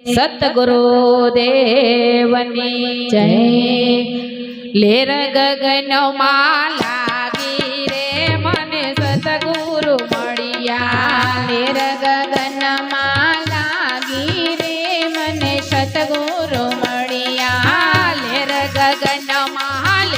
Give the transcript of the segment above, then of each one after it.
સતગુરુદેવની જય। લેર ગગનમાં લાગી રે મને સતગુરુ મળ્યા। લેર ગગનમાં લાગી રે મને સતગુરુ મળ્યા। લેર ગગનમાં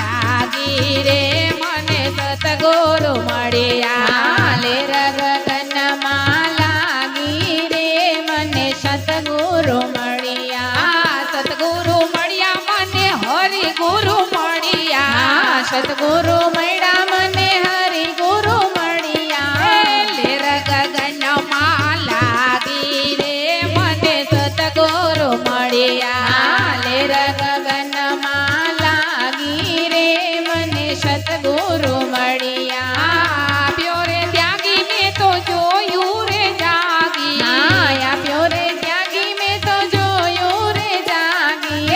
લાગી રે મને સતગુરુ મળ્યા। લેર ગગનમાં લાગી રે મને સતગુરુ મળ્યા। સતગુરુ મળ્યા મને હરિ ગુરુ મળ્યા। સતગુરુ મળ્યા મને હરિ ગુરુ મળ્યા। લેર ગગનમાં લાગી રે મને સતગુરુ મળ્યા। લેર ગગનમાં લાગી રે મને સતગુરુ મળ્યા। આપ્યો રે ત્યાગી મેં તો જોયું રે જાગી। આપ્યો રે ત્યાગી મેં તો જોયું રે જાગી।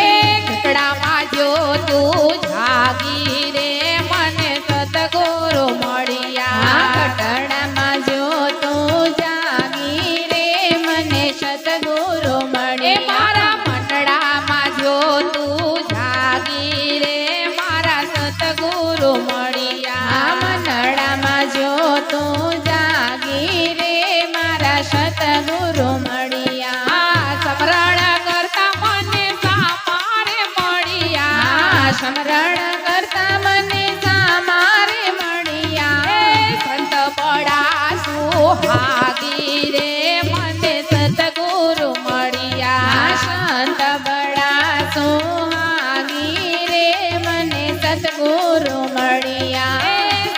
ઘટડામાં જો તું જાગી રે મને સતગુરુ મળ્યા। ઘટડામાં જો તું જાગી રે મને સતગુરુ મળ્યા। મારા મંડળામાં જો તું જાગી રે મારા સતગુરુ મળ્યા। મંડળામાં જો તું જાગી રે મારા સતગુરુ મળ્યા। સમરણ કરતા મને સામારે મળ્યા। સ્મરણ કરતા મને સામારે મળ્યા। સંત પડા સુહાગી રે મને સતગુરુ મળ્યા। સંત બડા સુહાગી રે મને સતગુરુ મળ્યા।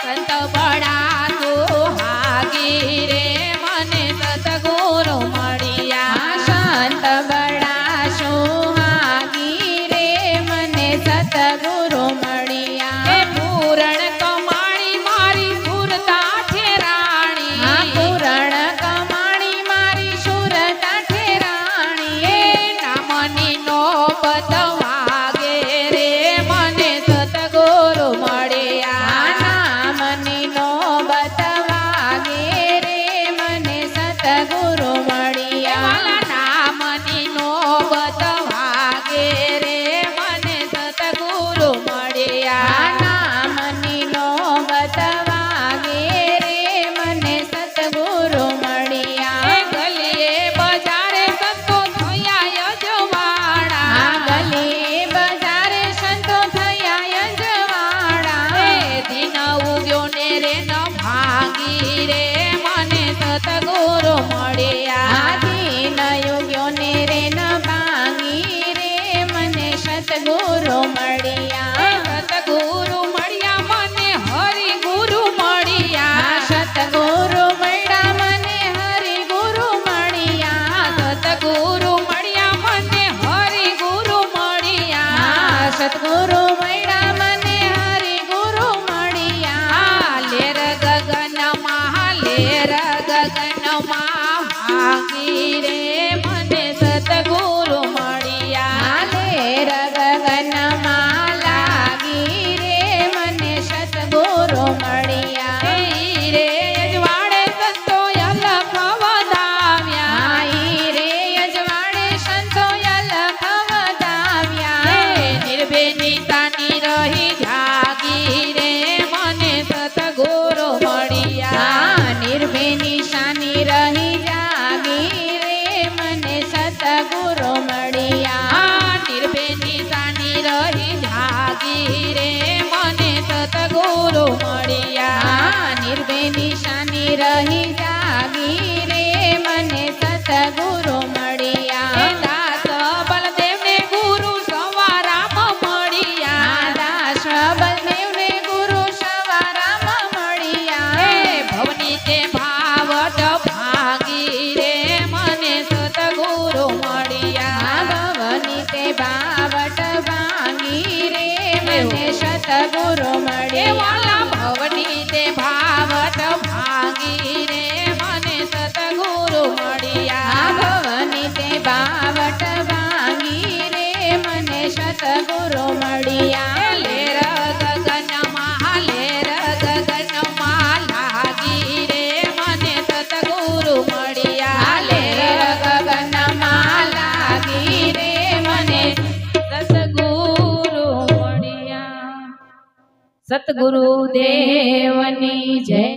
સંત બડા સુહાગી રે મને સતગુરુ મળ્યા। સંત બડા સુહાગી રે મને સતગુરુ મળ્યા। પૂરણ કમાણી મારી સુરતા ઠેરાણી। પૂરણ કમાણી મારી સુરતા ઠેરાણી। નામની નોબત વાગે રે મને સતગુરુ મળ્યા। નામની નોબત વાગે રે મને સતગુરુ મળ્યા। નામની નોબત વાગે રે મને સતગુરુ મળ્યા। નામની નોબત વાગે રે મને સતગુરુ મળ્યા। ગલીએ બજારે સંતો થયા યજવાડા। ગલીએ બજારે સંતો થયા યજવાડા। દિન ઉગ્યો ને રે ન ભાગી રે મને સતગુરુ મળ્યા। સતગુરુ દેવની જય.